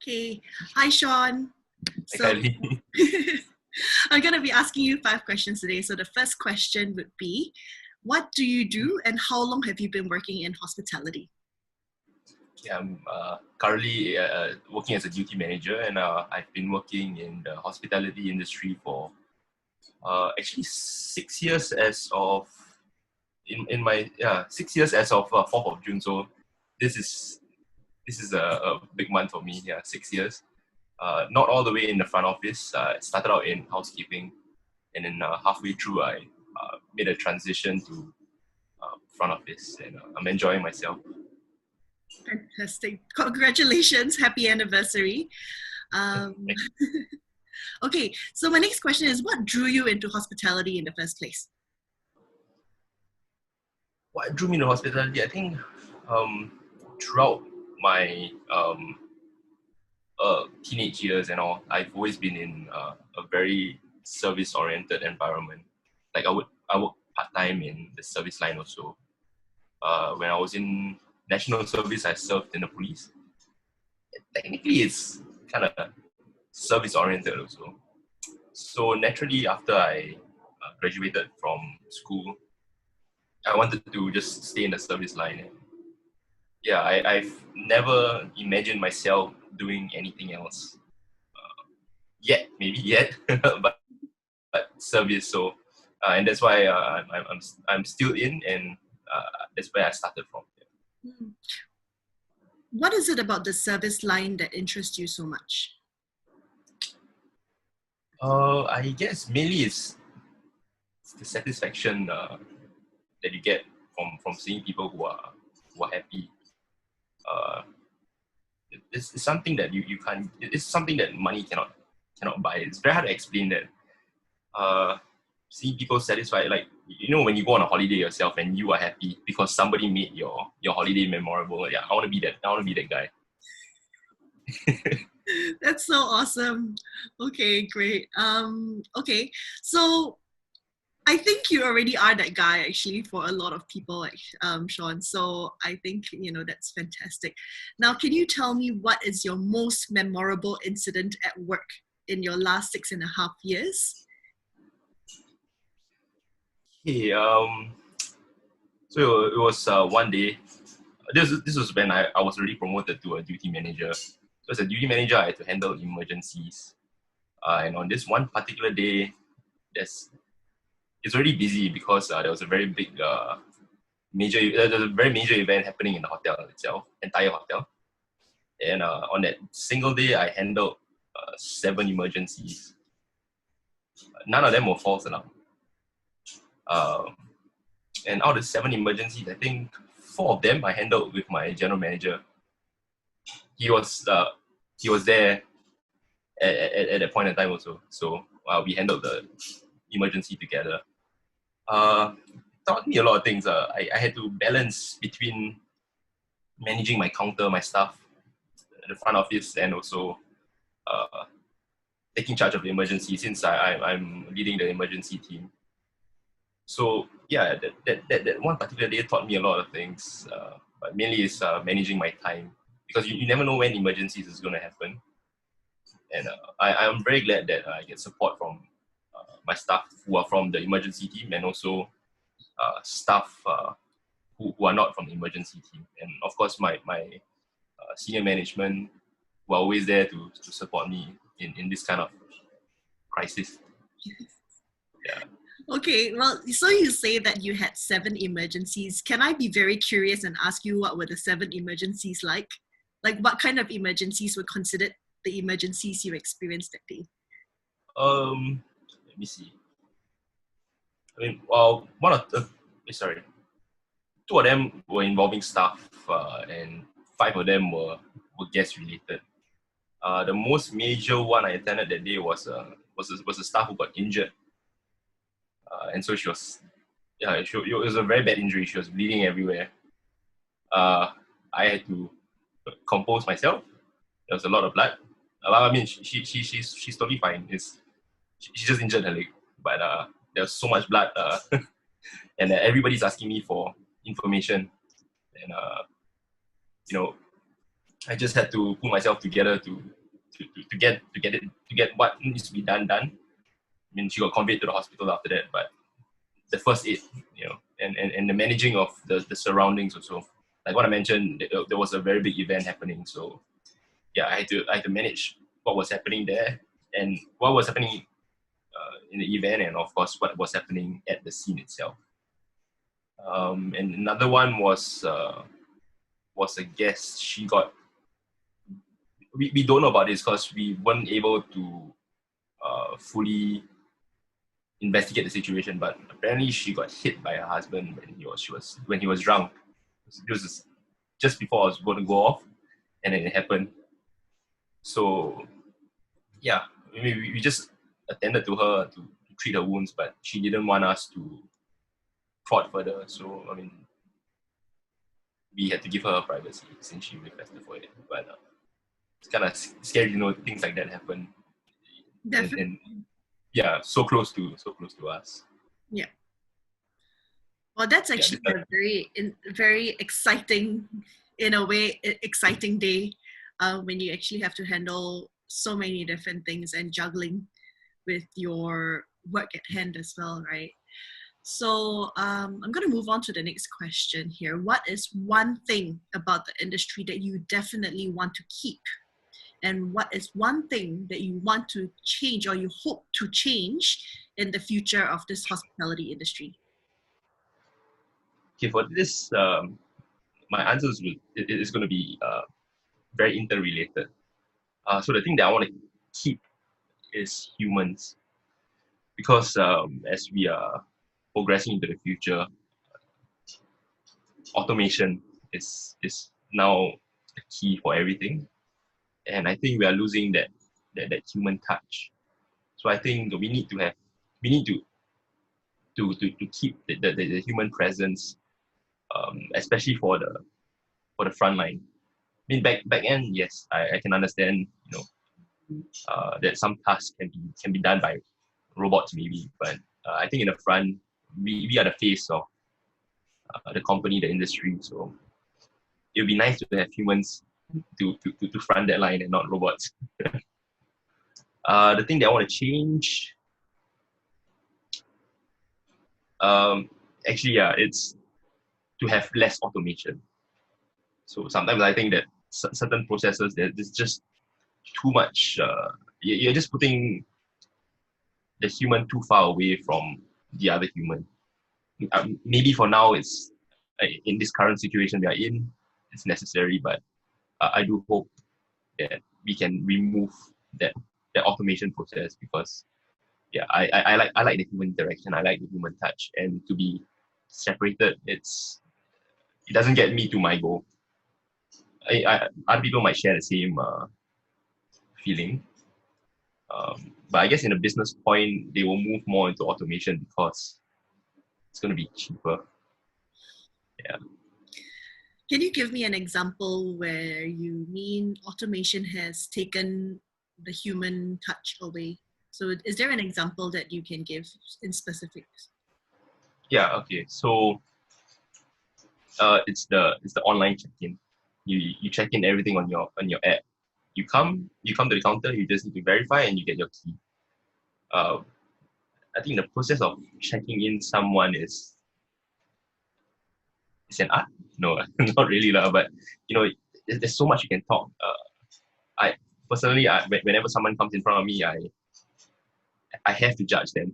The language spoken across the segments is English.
Okay. Hi, Shawn. Hi, So Kylie. I'm going to be asking you 5 questions today. So the first question would be, what do you do and how long have you been working in hospitality? Yeah, I'm currently working as a duty manager, and I've been working in the hospitality industry for actually 6 years as of in my 6 years as of 4th of June. So this is a big month for me. Yeah, 6 years. Not all the way in the front office. I started out in housekeeping, and then halfway through I made a transition to front office, and I'm enjoying myself. Fantastic. Congratulations. Happy anniversary. Okay, so my next question is, what drew you into hospitality in the first place? What drew me to hospitality? I think throughout my teenage years and all, I've always been in a very service-oriented environment. Like I work part-time in the service line also. When I was in national service, I served in the police. Technically, it's kind of service-oriented also. So naturally, after I graduated from school, I wanted to just stay in the service line. And yeah, I've never imagined myself doing anything else yet, maybe yet, but service. So, and that's why I'm still in, and that's where I started from. Hmm. What is it about the service line that interests you so much? I guess mainly it's the satisfaction that you get from seeing people who are happy. Uh, it's something that you can't. It's something that money cannot buy. It's very hard to explain that. Seeing people satisfied, like when you go on a holiday yourself and you are happy because somebody made your holiday memorable. Yeah, I want to be that. I want to be that guy. That's so awesome. Okay, great. Okay, so I think you already are that guy actually for a lot of people, like Shawn. So I think that's fantastic. Now, can you tell me what is your most memorable incident at work in your last 6.5 years? Hey, so it was one day. This was when I was already promoted to a duty manager. So as a duty manager, I had to handle emergencies. And on this one particular day, it's already busy because there was a very big there's a very major event happening in the hotel itself, entire hotel. And on that single day, I handled 7 emergencies. None of them were false alarm. And out of 7 emergencies, I think 4 of them I handled with my general manager. He was there at that point in time also. So we handled the emergency together. Taught me a lot of things. I had to balance between managing my counter, my staff, the front office, and also taking charge of the emergency since I'm leading the emergency team. So yeah, that one particular day taught me a lot of things, but mainly is managing my time because you never know when emergencies is going to happen. And I'm very glad that I get support from my staff who are from the emergency team and also staff who are not from the emergency team. And of course, my senior management who are always there to support me in this kind of crisis. Yeah. Okay, well, so you say that you had 7 emergencies. Can I be very curious and ask you what were the 7 emergencies like? Like what kind of emergencies were considered the emergencies you experienced that day? Let me see. I mean, well, sorry, 2 of them were involving staff, and 5 of them were guest related. The most major one I attended that day was a staff who got injured, and so she was, yeah, it was a very bad injury. She was bleeding everywhere. I had to compose myself. There was a lot of blood. I mean, she's totally fine. She just injured her leg, but there was so much blood, and everybody's asking me for information, and you know, I just had to pull myself together to get what needs to be done. I mean, she got conveyed to the hospital after that, but the first aid, and the managing of the surroundings also. Like what I mentioned, there was a very big event happening. So yeah, I had to manage what was happening there and what was happening in the event, and of course what was happening at the scene itself. And another one was a guest. She got we don't know about this because we weren't able to fully investigate the situation, but apparently she got hit by her husband when he was drunk. It was just before I was going to go off, and then it happened. So yeah, I mean, we just attended to her to treat her wounds, but she didn't want us to prod further. So I mean, we had to give her her privacy since she requested for it. But it's kind of scary to know things like that happen, Definitely. and yeah, so close to us. Yeah. Well, that's Yeah, actually a very exciting, in a way, exciting day when you actually have to handle so many different things and juggling with your work at hand as well, right? So I'm going to move on to the next question here. What is one thing about the industry that you definitely want to keep? And what is one thing that you want to change or you hope to change in the future of this hospitality industry? okay, for this, my answers is going to be very interrelated. So the thing that I want to keep is humans, because as we are progressing into the future, automation is now the key for everything, and I think we are losing that human touch. So I think we need to keep the human presence, especially for the front line. I mean, back end, yes, I can understand, that some tasks can be done by robots maybe, but I think in the front, we are the face of the company, the industry. So it would be nice to have humans to front that line and not robots. The thing that I want to change, um, actually, yeah, it's to have less automation. So sometimes I think that certain processes, there's just too much. You're just putting the human too far away from the other human. Maybe for now, it's in this current situation we are in, it's necessary, but I do hope that we can remove that automation process, because yeah, I like the human interaction, I like the human touch, and to be separated, it doesn't get me to my goal. Other people might share the same feeling, but I guess in a business point, they will move more into automation because it's going to be cheaper. Yeah. Can you give me an example where you mean automation has taken the human touch away? So is there an example that you can give in specifics? Yeah. Okay. So it's the online check-in. You check in everything on your app. You come to the counter. You just need to verify and you get your key. Uh, I think the process of checking in someone is an art. No, not really lah. But there's so much you can talk. I personally, whenever someone comes in front of me, I have to judge them,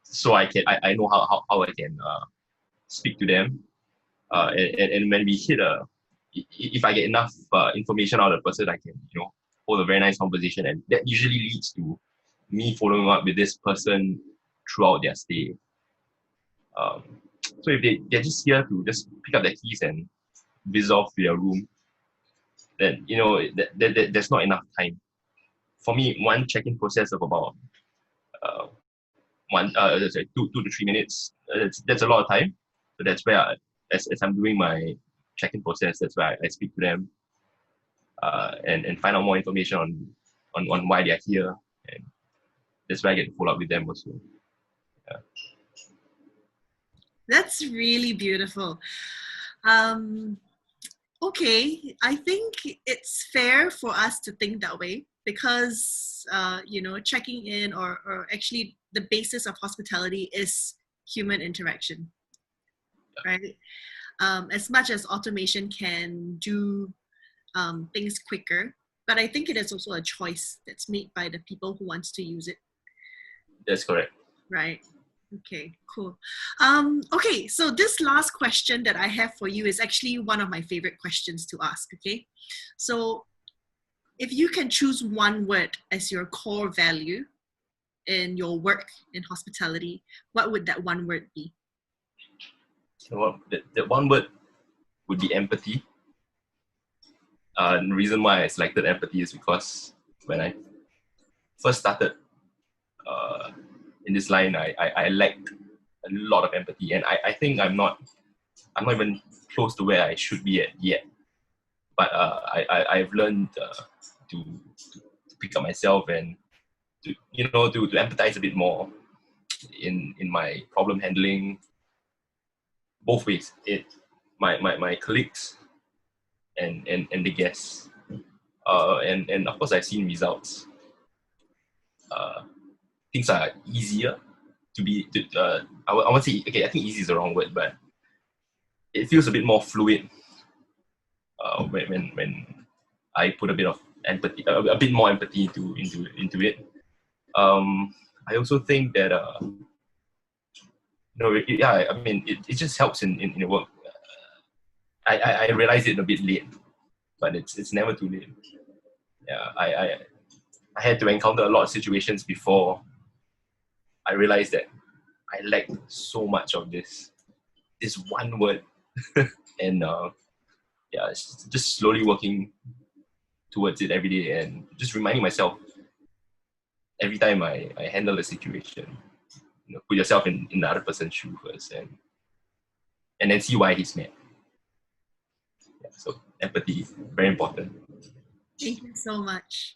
so I know how I can speak to them. And when we hit if I get enough information out of the person, I can hold a very nice conversation, and that usually leads to me following up with this person throughout their stay. Um, so if they're just here to just pick up their keys and whiz off to their room, then there's not enough time. For me, one check-in process of about uh, let's say 2 to 3 minutes, that's a lot of time. So that's where as I'm doing my check-in process, that's where I speak to them, and find out more information on why they are here, and that's where I get to follow up with them also. Yeah. That's really beautiful. Um, Okay, I think it's fair for us to think that way because, checking in or actually the basis of hospitality is human interaction, right? As much as automation can do things quicker, but I think it is also a choice that's made by the people who wants to use it, That's correct. right? Okay, cool. Okay, so this last question that I have for you is actually one of my favorite questions to ask. Okay, so if you can choose one word as your core value in your work in hospitality, what would that one word be? So the one word would be empathy. The reason why I selected empathy is because when I first started uh, in this line, I lacked a lot of empathy, and I think I'm not even close to where I should be at yet. But I've learned to pick up myself and to empathize a bit more in my problem handling both ways. My colleagues and the guests. And of course I've seen results. Uh, Things are easier to be I won't say, okay, I think easy is the wrong word, but it feels a bit more fluid when I put a bit of empathy, a bit more empathy into it. I also think that yeah, I mean, it just helps in the work. I realized it a bit late, but it's never too late. Yeah, I had to encounter a lot of situations before I realized that I lacked so much of this one word, and yeah, it's just slowly working towards it every day, and just reminding myself every time I handle a situation, put yourself in the other person's shoe first, and then see why he's mad. Yeah, so empathy, very important. Thank you so much.